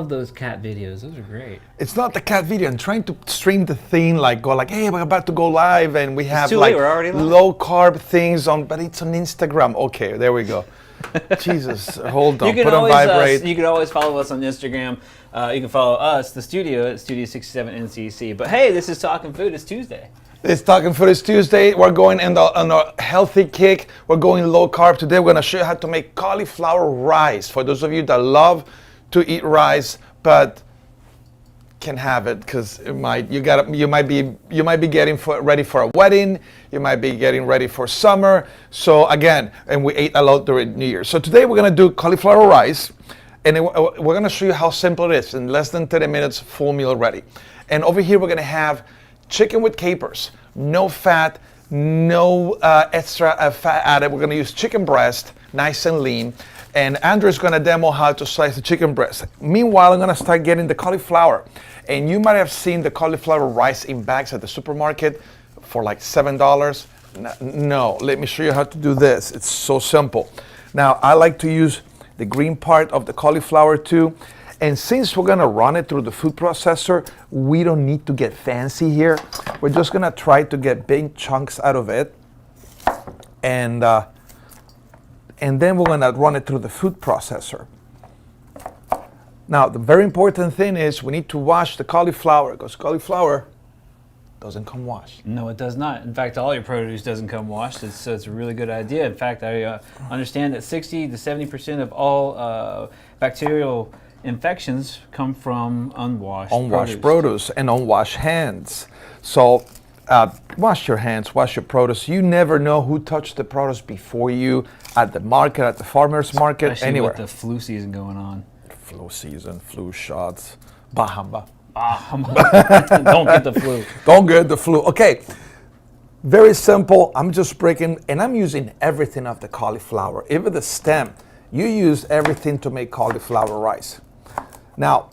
love those cat videos. Those are great. It's not the cat video. I'm trying to stream the thing, like go like, hey, we're about to go live, and we have too like late, we're already live. low carb things on, but it's on Instagram. Okay, there we go. Jesus, hold on, put on vibrate. You can always follow us on Instagram. You can follow us, the studio, at Studio 67 NCC. But hey, this is Talking Food. It's Tuesday. It's Talking Food. It's Tuesday. We're going on a healthy kick. We're going low carb today. We're gonna show you how to make cauliflower rice. For those of you that love to eat rice, but can have it because you might be getting ready for a wedding. You might be getting ready for summer. So again, and we ate a lot during New Year. So today we're gonna do cauliflower rice, and we're gonna show you how simple it is. In less than 30 minutes, full meal ready. And over here we're gonna have chicken with capers, no fat, no extra fat added. We're gonna use chicken breast, nice and lean. And Andrew's gonna demo how to slice the chicken breast. Meanwhile, I'm gonna start getting the cauliflower. And you might have seen the cauliflower rice in bags at the supermarket for like $7. No, let me show you how to do this. It's so simple. Now, I like to use the green part of the cauliflower too. And since we're gonna run it through the food processor, we don't need to get fancy here. We're just gonna try to get big chunks out of it. And then we're gonna run it through the food processor. Now, the very important thing is we need to wash the cauliflower, because cauliflower doesn't come washed. No, it does not. In fact, all your produce doesn't come washed, so it's a really good idea. In fact, I understand that 60 to 70% of all bacterial infections come from unwashed produce and unwashed hands. So wash your hands, wash your produce. You never know who touched the produce before you at the market, at the farmer's market, especially anywhere. with the flu season going on. Flu season, flu shots, bahamba. Don't get the flu. Don't get the flu. Okay, very simple. I'm just breaking, and I'm using everything of the cauliflower, even the stem. You use everything to make cauliflower rice. Now,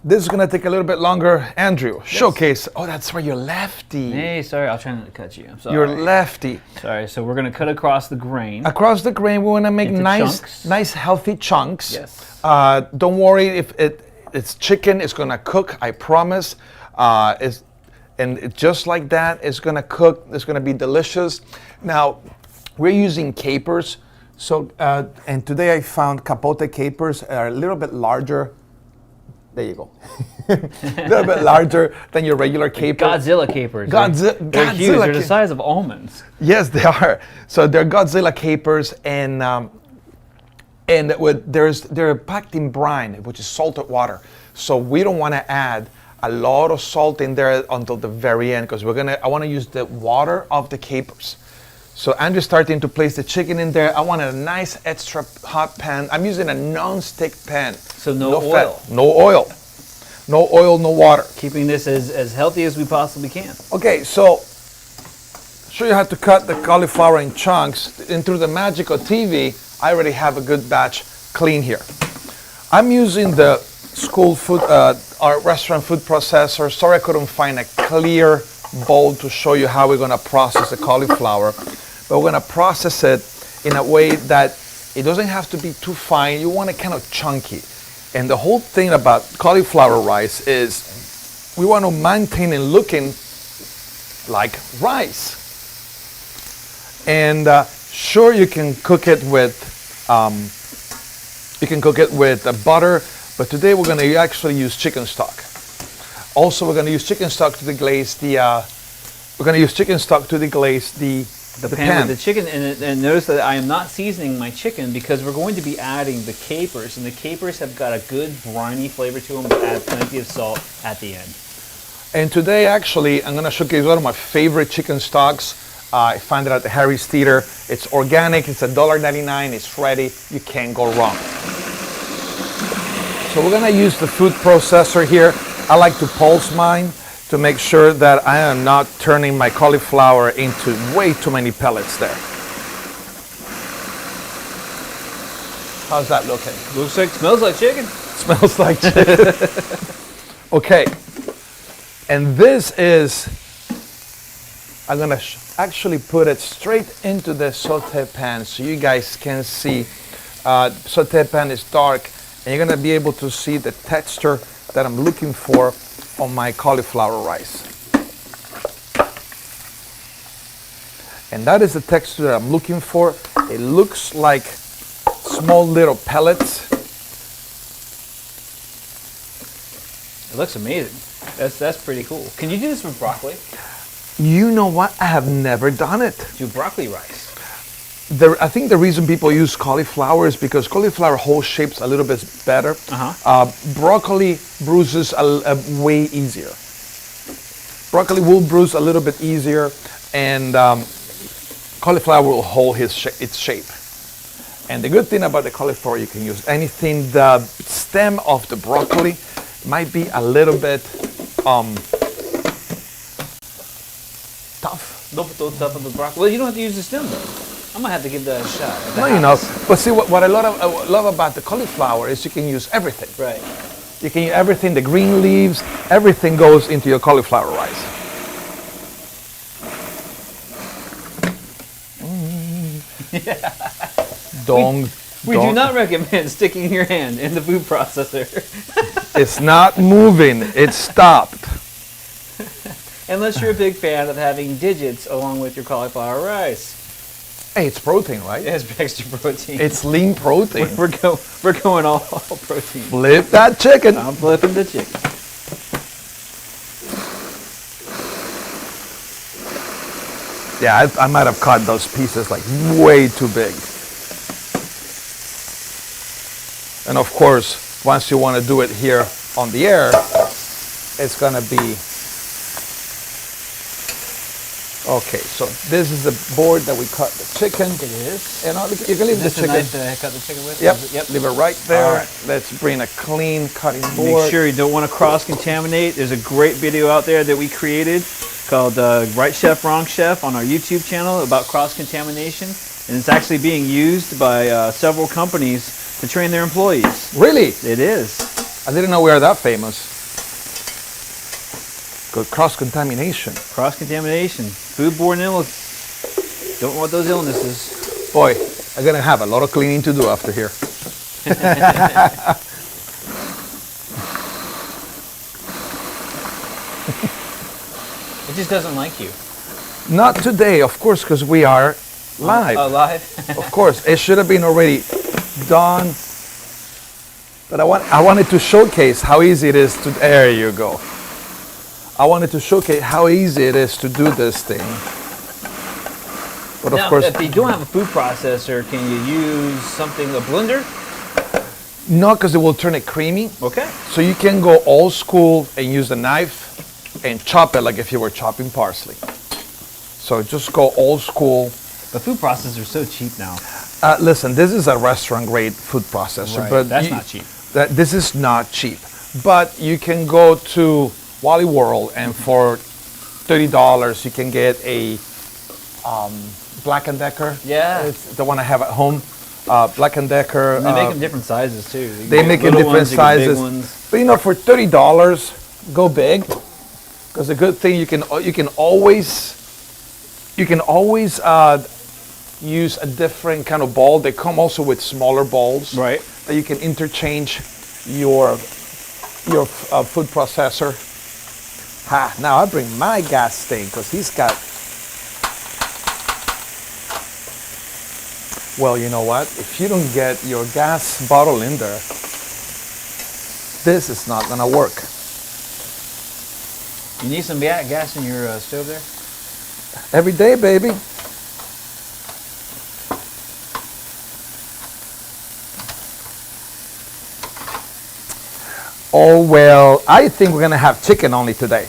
this is gonna take a little bit longer. Andrew, yes. Showcase. Oh, that's right, you're lefty. Hey, sorry, I'll try not to cut you. I'm sorry. You're lefty. Sorry, so we're gonna cut across the grain. Across the grain, we wanna make chunks. nice healthy chunks. Yes. Don't worry if it's chicken, it's gonna cook, I promise. Just like that, it's gonna cook, it's gonna be delicious. Now, we're using capers. So, and today I found capote capers are a little bit larger. There you go. A little bit larger than your regular caper. Godzilla capers. They're huge. They're the size of almonds. Yes, they are. So they're Godzilla capers, and they're packed in brine, which is salted water. So we don't want to add a lot of salt in there until the very end, because I want to use the water of the capers. So Andrew's starting to place the chicken in there. I want a nice extra hot pan. I'm using a non-stick pan. So no oil. Fat, no oil. No oil, no water. Keeping this as healthy as we possibly can. Okay, so show you how to cut the cauliflower in chunks. And through the magic of TV, I already have a good batch clean here. I'm using the school food, our restaurant food processor. Sorry I couldn't find a clear bowl to show you how we're gonna process the cauliflower. But we're gonna process it in a way that it doesn't have to be too fine. You want it kind of chunky. And the whole thing about cauliflower rice is we want to maintain it looking like rice. And sure, you can cook it with butter, but today we're gonna actually use chicken stock. Also, we're gonna use chicken stock to deglaze the pan with the chicken, and notice that I am not seasoning my chicken because we're going to be adding the capers, and the capers have got a good briny flavor to them. We'll add plenty of salt at the end. And today, actually, I'm gonna showcase one of my favorite chicken stocks. I found it at the Harry's Theater. It's organic. It's $1.99. It's ready. You can't go wrong. So we're gonna use the food processor here. I like to pulse mine to make sure that I am not turning my cauliflower into way too many pellets there. How's that looking? Smells like chicken. Smells like chicken. Okay, and this is, I'm gonna actually put it straight into the saute pan so you guys can see. Saute pan is dark, And you're gonna be able to see the texture that I'm looking for on my cauliflower rice. And that is the texture that I'm looking for. It looks like small little pellets. It looks amazing. That's pretty cool. Can you do this with broccoli? You know what? I have never done it. Do broccoli rice. I think the reason people use cauliflower is because cauliflower holds shapes a little bit better. Broccoli bruises way easier. Broccoli will bruise a little bit easier, and cauliflower will hold its shape. And the good thing about the cauliflower, you can use anything. The stem of the broccoli might be a little bit tough. Don't put those up on the broccoli. Well, you don't have to use the stem though. I'm gonna have to give that a shot. No, you know. But see, what I love about the cauliflower is you can use everything. Right. You can use everything. The green leaves, everything goes into your cauliflower rice. We do not recommend sticking your hand in the food processor. It's not moving. It's stopped. Unless you're a big fan of having digits along with your cauliflower rice. Hey, it's protein, right? It has extra protein. It's lean protein. We're going all protein. Flip that chicken. I'm flipping the chicken. Yeah, I might have cut those pieces like way too big. And of course, once you want to do it here on the air, it's going to be... Okay, so this is the board that we cut the chicken. It is. And you can leave the chicken. Is this the knife that I cut the chicken with? Yep, leave it right there. All right. Let's bring a clean cutting board. Make sure you don't want to cross-contaminate. There's a great video out there that we created called Right Chef, Wrong Chef on our YouTube channel about cross-contamination. And it's actually being used by several companies to train their employees. Really? It is. I didn't know we were that famous. Good cross-contamination. Cross-contamination. Foodborne illness. Don't want those illnesses. Boy, I'm going to have a lot of cleaning to do after here. It just doesn't like you. Not today, of course, because we are live. Live? Of course, it should have been already done. But I wanted to showcase how easy it is to... There you go. I wanted to showcase how easy it is to do this thing. But now, of course... if you don't have a food processor, can you use something, a blender? No, because it will turn it creamy. Okay. So you can go old school and use the knife and chop it like if you were chopping parsley. So just go old school. The food processors are so cheap now. Listen, this is a restaurant grade food processor, Right. but That's not cheap. This is not cheap. But you can go to Wally World and for $30 you can get a Black & Decker. Yeah. It's the one I have at home. Black & Decker. And they make them different sizes too. They make it different sizes. Ones. But you know, for $30, go big. Because the good thing you can always use a different kind of ball. They come also with smaller balls. Right. That you can interchange your food processor. Ha! Now I bring my gas thing because he's got. Well, you know what? If you don't get your gas bottle in there, this is not gonna work. You need some gas in your stove there? Every day, baby. Oh, well, I think we're going to have chicken only today.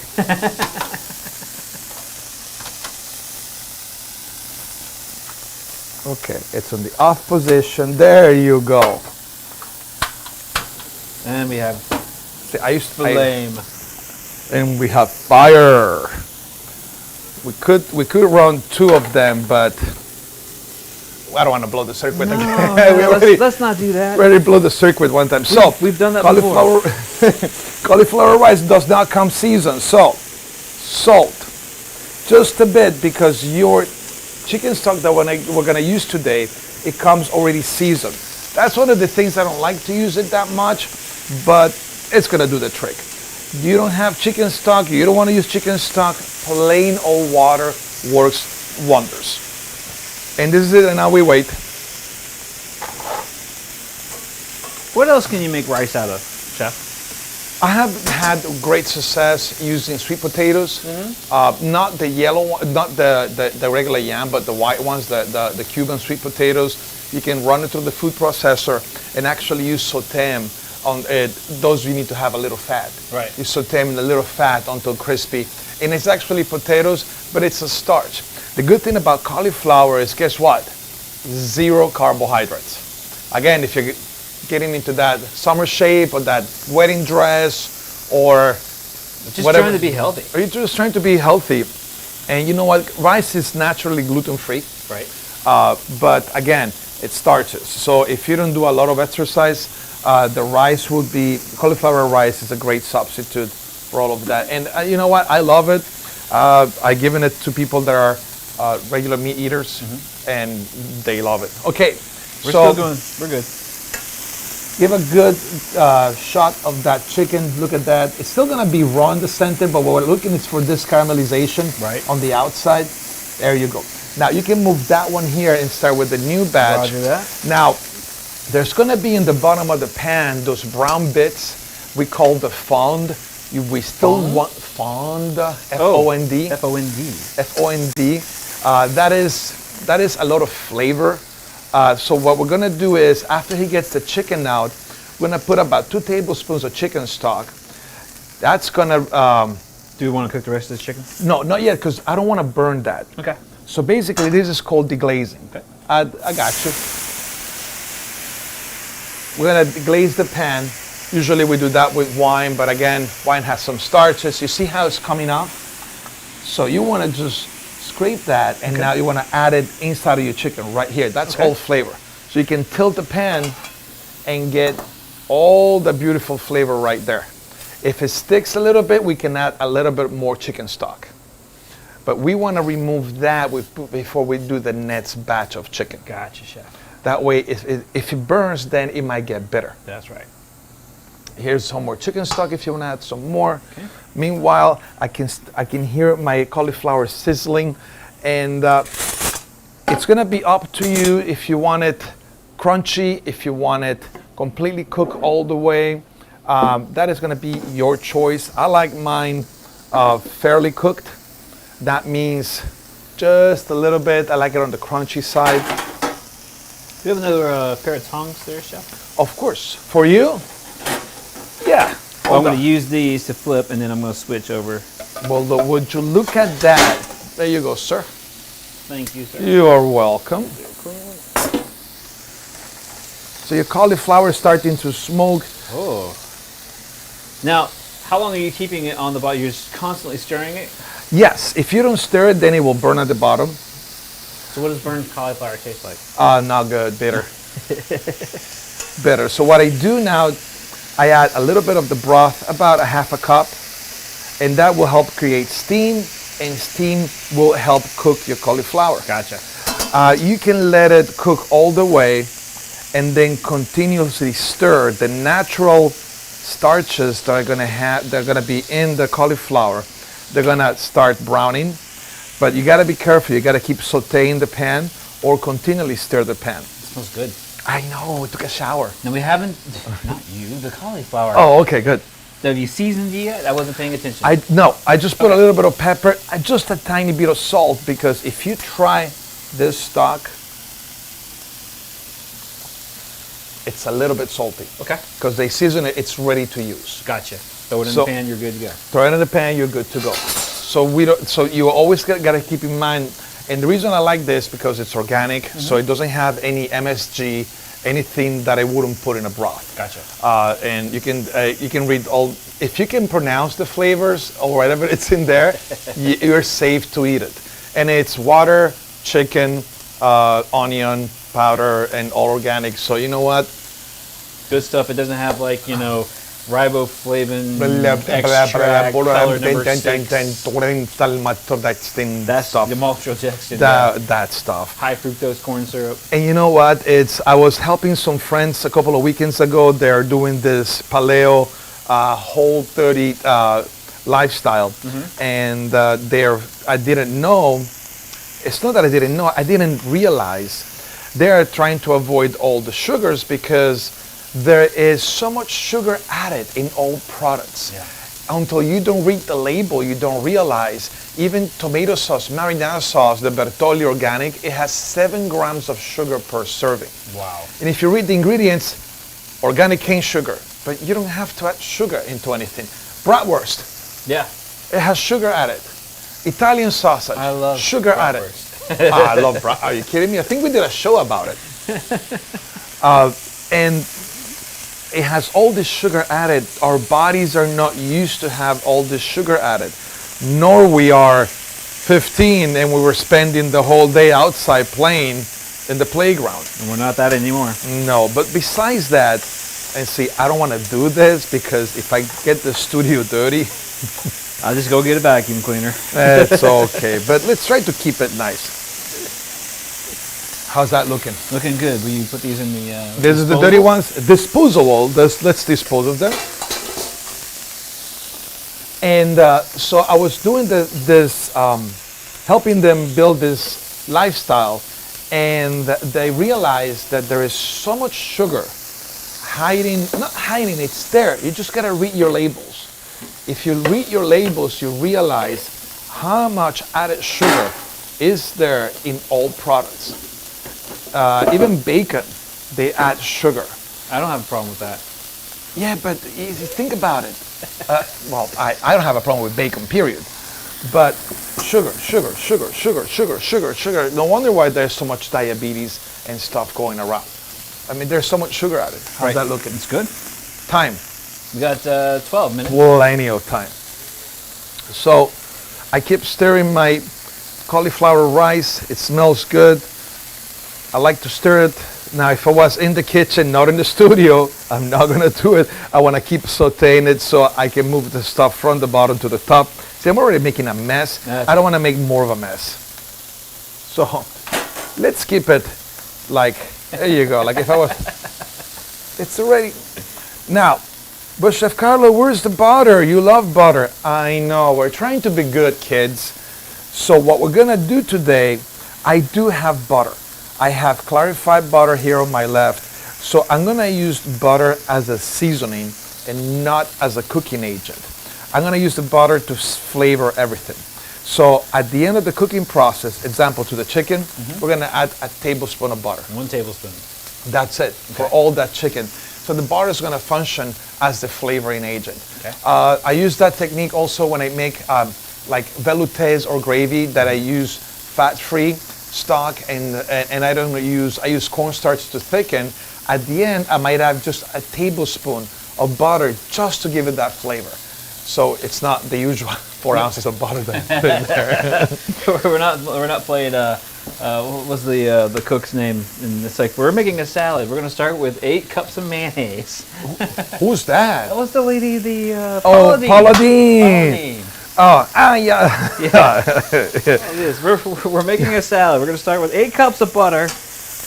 Okay, it's on the off position. There you go. And we have See, flame. And we have fire. We could run two of them, but I don't want to blow the circuit again. Let's not do that. We already blew the circuit one time. So We've done that cauliflower, cauliflower rice does not come seasoned. So salt, just a bit, because your chicken stock that we're going to use today, it comes already seasoned. That's one of the things I don't like to use it that much, but it's gonna do the trick. You don't have chicken stock, you don't want to use chicken stock, plain old water works wonders. And this is it, and now we wait. What else can you make rice out of, Chef? I have had great success using sweet potatoes, not the yellow one, not the regular yam, but the white ones, the Cuban sweet potatoes. You can run it through the food processor and actually use saute them. On it, those you need to have a little fat. Right. You saute them in a little fat until crispy, and it's actually potatoes, but it's a starch. The good thing about cauliflower is, guess what? 0 carbohydrates. Again, if you're getting into that summer shape or that wedding dress or Just whatever, trying to be healthy. or you're just trying to be healthy, and you know what? Rice is naturally gluten-free. Right. But again, it starches. So if you don't do a lot of exercise, the rice would be, cauliflower rice is a great substitute for all of that. And you know what? I love it. I've given it to people that are regular meat eaters, and they love it. Okay, We're still going. We're good. give a good shot of that chicken. Look at that. It's still gonna be raw in the center, but what we're looking is for this caramelization on the outside. There you go. Now you can move that one here and start with the new batch. Roger that. Now, there's gonna be in the bottom of the pan those brown bits we call the fond. We still want fond, F-O-N-D. F-O-N-D. F-O-N-D. That is a lot of flavor. So what we're gonna do is, after he gets the chicken out, we're gonna put about 2 tablespoons of chicken stock. That's gonna, Do you want to cook the rest of the chicken? no, not yet, because I don't wanna burn that. Okay. So basically this is called deglazing. Okay. I got you. We're gonna deglaze the pan. Usually we do that with wine, but again, wine has some starches. You see how it's coming off? So you wanna just scrape that, and now you wanna add it inside of your chicken right here. That's all flavor. So you can tilt the pan and get all the beautiful flavor right there. If it sticks a little bit, we can add a little bit more chicken stock. But we wanna remove that before we do the next batch of chicken. Gotcha, Chef. That way, if it burns, then it might get bitter. That's right. Here's some more chicken stock if you want to add some more. Okay. Meanwhile, I can hear my cauliflower sizzling, and it's gonna be up to you if you want it crunchy, if you want it completely cooked all the way. That is gonna be your choice. I like mine fairly cooked. That means just a little bit. I like it on the crunchy side. Do you have another pair of tongs there, Chef? Of course. For you? Yeah. Well, I'm going to use these to flip, and then I'm going to switch over. Well, would you look at that? There you go, sir. Thank you, sir. You are welcome. So your cauliflower is starting to smoke. Oh. Now, how long are you keeping it on the bottom? You're just constantly stirring it? Yes. If you don't stir it, then it will burn at the bottom. So what does burned cauliflower taste like? Not good. Bitter. Bitter. So what I do now, I add a little bit of the broth, about a half a cup, and that will help create steam, and steam will help cook your cauliflower. Gotcha. You can let it cook all the way and then continuously stir. The natural starches that they're gonna be in the cauliflower, they're gonna start browning, but you gotta be careful. You gotta keep sauteing the pan or continually stir the pan. It smells good. I know, we took a shower. No, we haven't. Not you, the cauliflower. Oh, okay, good. Have you seasoned it yet? I wasn't paying attention. No, I just put a little bit of pepper, just a tiny bit of salt, because if you try this stock, it's a little bit salty. Okay. Because they season it, it's ready to use. Gotcha. Throw it in the pan, you're good to go. Throw it in the pan, you're good to go. So you always gotta keep in mind, and the reason I like this because it's organic, so it doesn't have any MSG, anything that I wouldn't put in a broth. Gotcha. And you can read all. If you can pronounce the flavors or whatever it's in there, you're safe to eat it. And it's water, chicken, onion powder, and all organic. So you know what? Good stuff. It doesn't have riboflavin extract, color number 6. That's stuff. the maltodextrin. That stuff. High fructose corn syrup. And you know what? I was helping some friends a couple of weekends ago. They're doing this paleo whole 30 lifestyle, and I didn't know. It's not that I didn't know. I didn't realize they're trying to avoid all the sugars because there is so much sugar added in all products. Yeah. Until you don't read the label, you don't realize even tomato sauce, marinara sauce, the Bertolli organic, it has 7 grams of sugar per serving. Wow. And if you read the ingredients, organic cane sugar, but you don't have to add sugar into anything. Bratwurst, Yeah. it has sugar added. Italian sausage, I love sugar added. bratwurst. I love bratwurst. Are you kidding me? I think we did a show about it. And it has all this sugar added. Our bodies are not used to have all this sugar added. Nor we are 15 and we were spending the whole day outside playing in the playground. And we're not that anymore. No, but besides that, and see, I don't want to do this because if I get the studio dirty, I'll just go get a vacuum cleaner. it's okay. But let's try to keep it nice. How's that looking? Looking good. Will you put these in the This is the dirty ones. Disposable. Let's dispose of them. And so I was doing helping them build this lifestyle, and they realized that there is so much sugar not hiding, it's there. You just gotta read your labels. If you read your labels, you realize how much added sugar is there in all products. Even bacon, they add sugar. I don't have a problem with that. Yeah, but if you think about it, well, I don't have a problem with bacon, period. But sugar. No wonder why there's so much diabetes and stuff going around. I mean, there's so much sugar added. How's that looking? It's good. Time. We got 12 minutes. Plenty of time. So I keep stirring my cauliflower rice. It smells good. I like to stir it. Now, if I was in the kitchen, not in the studio, I'm not going to do it. I want to keep sauteing it so I can move the stuff from the bottom to the top. See, I'm already making a mess. I don't want to make more of a mess. So let's keep it like, there you go. Like if I was, it's already, now, but Chef Carlo, where's the butter? You love butter. I know, we're trying to be good, kids. So what we're going to do today, I do have butter. I have clarified butter here on my left. So I'm going to use butter as a seasoning and not as a cooking agent. I'm going to use the butter to flavor everything. So at the end of the cooking process, example to the chicken, we're going to add a tablespoon of butter. 1 tablespoon. That's it for all that chicken. So the butter is going to function as the flavoring agent. Okay. I use that technique also when I make like veloutés or gravy that I use fat-free stock and I use cornstarch to thicken. At the end, I might have just a tablespoon of butter just to give it that flavor. So it's not the usual 4 ounces of butter that I put in there. we're not playing. What was the cook's name? And it's like we're making a salad. We're gonna start with 8 cups of mayonnaise. Who's that? That was the lady. The Pauladine. Yeah. It is. We're making a salad. We're gonna start with 8 cups of butter.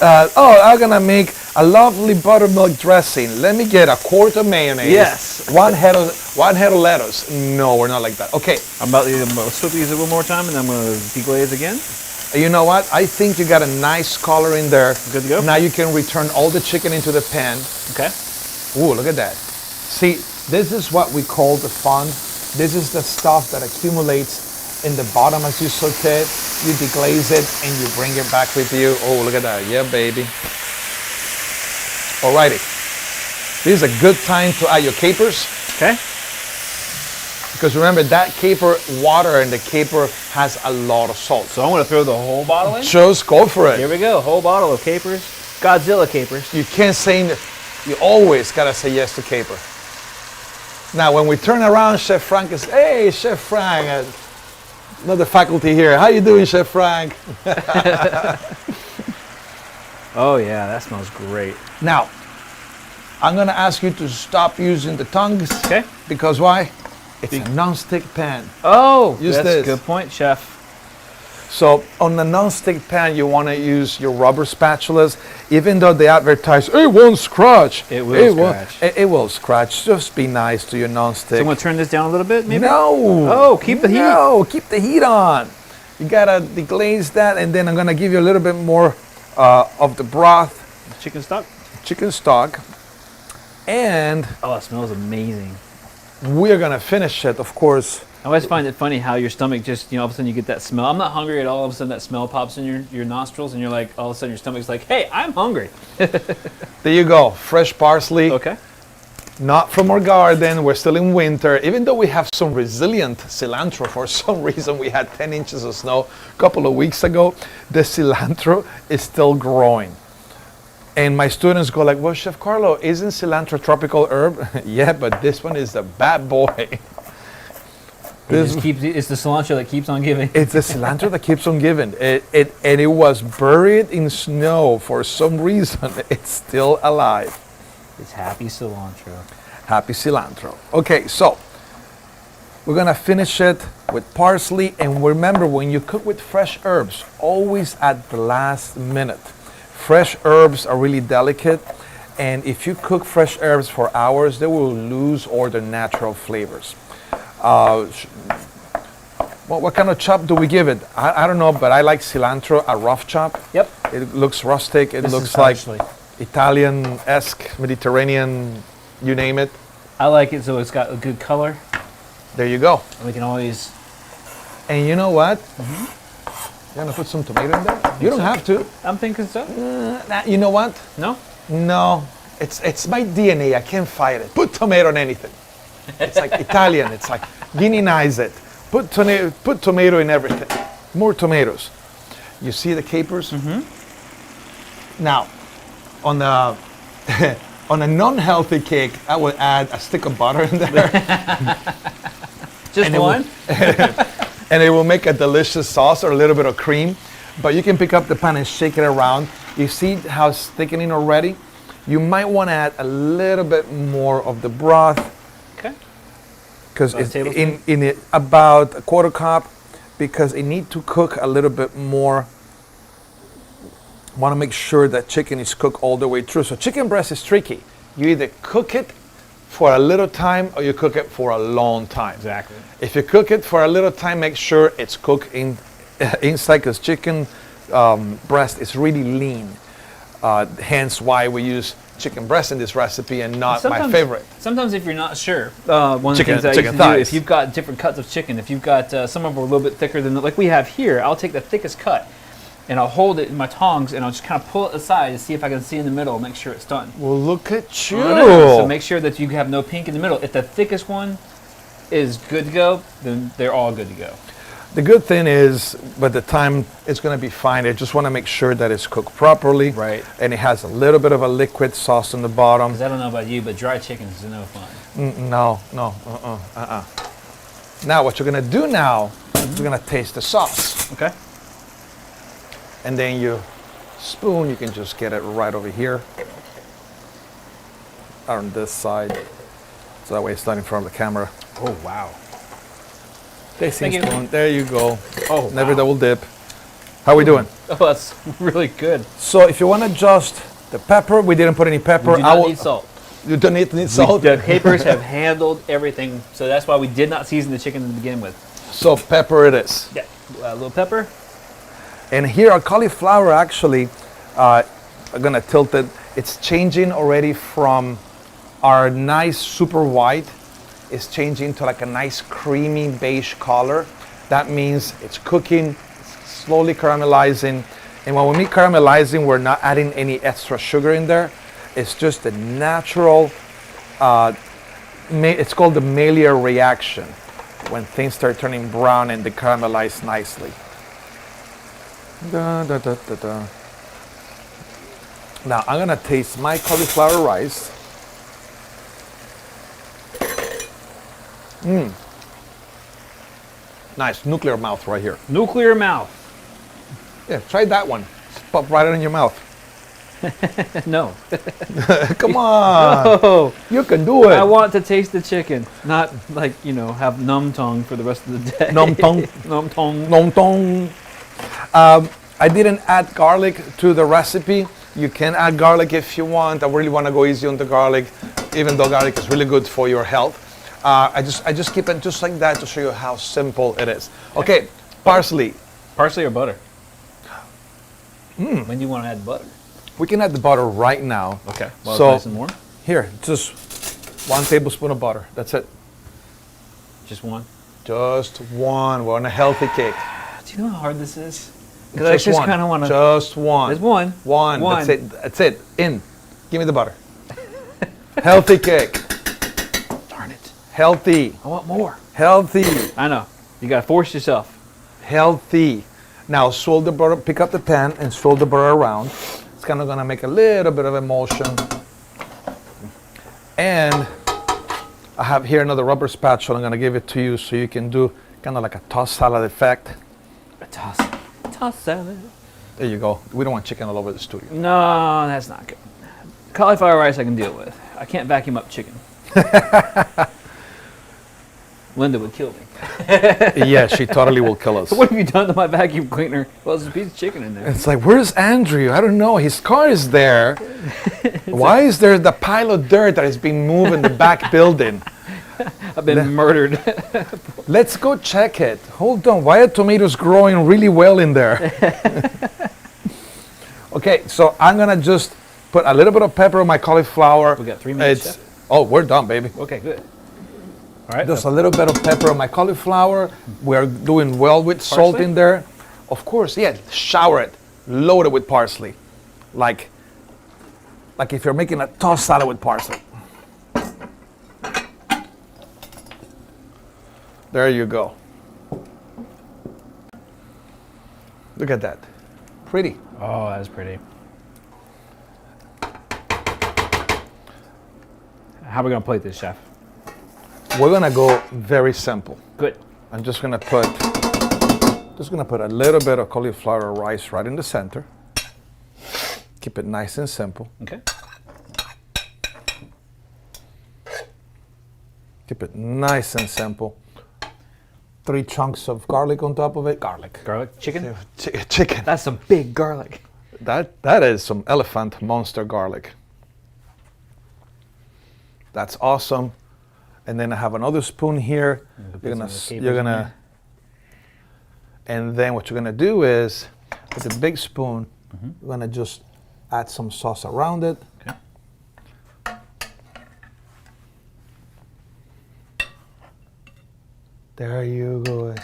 I'm gonna make a lovely buttermilk dressing. Let me get a quart of mayonnaise. Yes. One head of lettuce. No, we're not like that. Okay. I'm about to flip these one more time, and then I'm gonna deglaze again. You know what? I think you got a nice color in there. Good to go. Now you can return all the chicken into the pan. Okay. Ooh, look at that. See, this is what we call the fond. This is the stuff that accumulates in the bottom as you saute. You deglaze it and you bring it back with you. Oh, look at that. Yeah, baby. Alrighty. This is a good time to add your capers. Okay. Because remember, that caper water and the caper has a lot of salt. So I'm gonna throw the whole bottle in. Just go for it. Here we go. Whole bottle of capers. Godzilla capers. You can't say, you always gotta say yes to caper. Now, when we turn around, Chef Frank is, hey, Chef Frank, another faculty here. How you doing, Chef Frank? Oh yeah, that smells great. Now, I'm gonna ask you to stop using the tongs. Okay. Because why? It's a non-stick pan. Oh, Use that's this. a good point, chef. So on the non-stick pan, you want to use your rubber spatulas, even though they advertise it won't scratch. It will scratch. It will scratch. Just be nice to your non-stick. So I'm gonna turn this down a little bit, maybe. No. Oh, keep the heat. No, keep the heat on. You gotta deglaze that, and then I'm gonna give you a little bit more of the broth, Chicken stock. chicken stock, and Oh, it smells amazing. we're gonna finish it, of course. I always find it funny how your stomach just, all of a sudden you get that smell. I'm not hungry at all. All of a sudden that smell pops in your nostrils, and you're like, all of a sudden your stomach's like, hey, I'm hungry. There you go, fresh parsley. Okay. Not from our garden. We're still in winter. Even though we have some resilient cilantro, for some reason we had 10 inches of snow a couple of weeks ago, the cilantro is still growing. And my students go like, well, Chef Carlo, isn't cilantro a tropical herb? Yeah, but this one is the bad boy. It's the cilantro that keeps on giving. It's the cilantro that keeps on giving. And it was buried in snow. For some reason, it's still alive. It's happy cilantro. Happy cilantro. Okay, so we're gonna finish it with parsley. And remember, when you cook with fresh herbs, always at the last minute. Fresh herbs are really delicate. And if you cook fresh herbs for hours, they will lose all their natural flavors. What kind of chop do we give it? I don't know, but I like cilantro, a rough chop. Yep. It looks rustic. It This looks is like actually- Italian-esque, Mediterranean, you name it. I like it so it's got a good color. There you go. And we can always. And you know what? You gonna put some tomato in there? You don't have to. I'm thinking so. You know what? No? No. It's my DNA. I can't fight it. Put tomato on anything. It's like Italian. It's like Guinea-nize it. Put tomato in everything. More tomatoes. You see the capers? Now, on the on a non-healthy cake, I would add a stick of butter in there, Just And it one? and it will make a delicious sauce or a little bit of cream. But you can pick up the pan and shake it around. You see how it's thickening already? You might want to add a little bit more of the broth, Okay. because About a it's tablespoon? in it about a quarter cup, because it need to cook a little bit more. Want to make sure that chicken is cooked all the way through. So chicken breast is tricky. You either cook it for a little time or you cook it for a long time. Exactly. If you cook it for a little time, make sure it's cooked inside, because chicken breast is really lean. Hence why we use chicken breast in this recipe and not my favorite. Sometimes if you're not sure, one of the Chicken- things I used chicken to do, thighs. if you've got different cuts of chicken, if you've got some of them are a little bit thicker than, like we have here, I'll take the thickest cut and I'll hold it in my tongs and I'll just kind of pull it aside to see if I can see in the middle, make sure it's done. Well, look at you. So make sure that you have no pink in the middle. If the thickest one is good to go, then they're all good to go. The good thing is, by the time it's going to be fine, I just want to make sure that it's cooked properly. Right. And it has a little bit of a liquid sauce on the bottom. Because I don't know about you, but dry chicken is no fun. No. Now, what you're going to do now, you're going to taste the sauce. Okay. And then you spoon, you can just get it right over here on this side. So that way it's not in front of the camera. Oh, wow. Tasting Thank you. spoon, there you go. Oh, Never wow. double dip. How we doing? Oh, that's really good. So if you want to adjust the pepper, we didn't put any pepper. We do not need salt. You don't need salt? The capers have handled everything, so that's why we did not season the chicken to begin with. So pepper it is. Yeah, a little pepper. And here our cauliflower actually, I'm gonna tilt it. It's changing already from our nice super white. It's changing to like a nice creamy beige color. That means it's cooking, it's slowly caramelizing. And when we mean caramelizing, we're not adding any extra sugar in there. It's just the natural, it's called the Maillard reaction, when things start turning brown and they caramelize nicely. Da, da, da, da, da. Now I'm gonna taste my cauliflower rice. Nice nuclear mouth right here. Nuclear mouth. Yeah, try that one. Just pop right in your mouth. No. Come on. Oh, You can do it. I want to taste the chicken, not like, have numb tongue for the rest of the day. Numb tongue. Numb tongue. Nom tom. I didn't add garlic to the recipe. You can add garlic if you want. I really want to go easy on the garlic, even though garlic is really good for your health. I just keep it just like that to show you how simple it is. Okay, parsley. Parsley or butter? When do you want to add butter? We can add the butter right now. Okay. Well, So nice and warm. here, just 1 tablespoon of butter. That's it. Just one. Just one. We're on a healthy kick. Do you know how hard this is? Because I just one. kind of want to. Just one. There's one. One. One. That's it. That's it. In. Give me the butter. Healthy cake. Darn it. Healthy. I want more. Healthy. I know. You got to force yourself. Healthy. Now swirl the butter. Pick up the pan and swirl the butter around. It's kind of gonna make a little bit of emulsion. And I have here another rubber spatula. I'm gonna give it to you so you can do kind of like a tossed salad effect. A toss salad. There you go. We don't want chicken all over the studio. No, that's not good. Cauliflower rice I can deal with. I can't vacuum up chicken. Linda would kill me. Yeah, she totally will kill us. What have you done to my vacuum cleaner? Well, there's a piece of chicken in there. It's like, where's Andrew? I don't know. His car is there. Why is there the pile of dirt that is being moved in the back building? I've been murdered. Let's go check it. Hold on. Why are tomatoes growing really well in there? Okay, so I'm going to just put a little bit of pepper on my cauliflower. We got 3 minutes, It's, Chef? oh, we're done, baby. Okay, good. All right. Just a little bit of pepper on my cauliflower. We're doing well with salt Parsley? in there. Of course, yeah. Shower it. Load it with parsley. Like if you're making a tossed salad with parsley. There you go. Look at that. Pretty. Oh, that's pretty. How are we going to plate this, Chef? We're gonna go very simple. Good. I'm just gonna put a little bit of cauliflower rice right in the center. Keep it nice and simple. Okay. Keep it nice and simple. 3 chunks of garlic on top of it. Garlic. Garlic chicken? Chicken. That's some big garlic. That is some elephant monster garlic. That's awesome. And then I have another spoon here. And then what you're gonna do is, with a big spoon, you're gonna just add some sauce around it. Okay. There you go.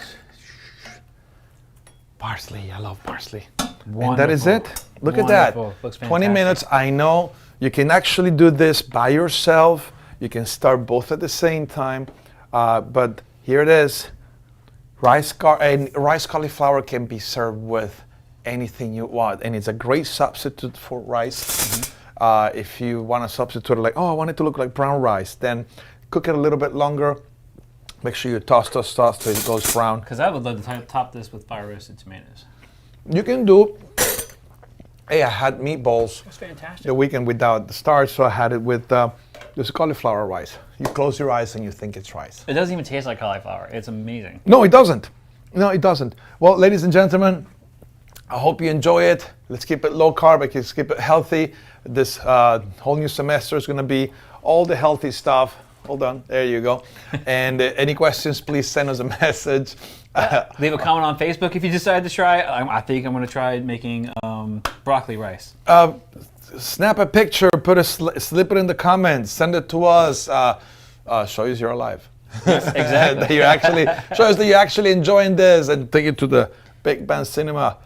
Parsley, I love parsley. Wonderful. And that is it. Look at that. Looks 20 fantastic. minutes, I know. You can actually do this by yourself. You can start both at the same time. But here it is. Rice cauliflower can be served with anything you want. And it's a great substitute for rice. If you want to substitute it like, oh, I want it to look like brown rice, then cook it a little bit longer. Make sure you toss till it goes brown. Because I would love to top this with fire roasted tomatoes. You can do, hey, I had meatballs That's fantastic. the weekend without the starch, so I had it with this cauliflower rice. You close your eyes and you think it's rice. It doesn't even taste like cauliflower. It's amazing. No, it doesn't. No, it doesn't. Well, ladies and gentlemen, I hope you enjoy it. Let's keep it low carb. Let's keep it healthy. This whole new semester is going to be all the healthy stuff. Hold on. There you go. And any questions, please send us a message. Leave a comment on Facebook if you decide to try. I think I'm going to try making broccoli rice. Snap a picture, slip it in the comments, send it to us. Show us you're alive. Yes, exactly. That you're actually show us that you're actually enjoying this, and take it to the Big Bang Cinema.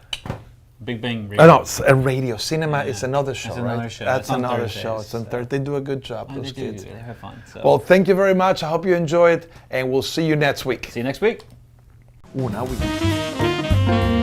Big Bang I know, a radio cinema is another show, That's right? another show. That's It's on another Thursdays, show. It's on so- Thursday. They do a good job, Oh, those they do. kids. They have fun. So. Well, thank you very much. I hope you enjoy it, and we'll see you next week. See you next week. Una week.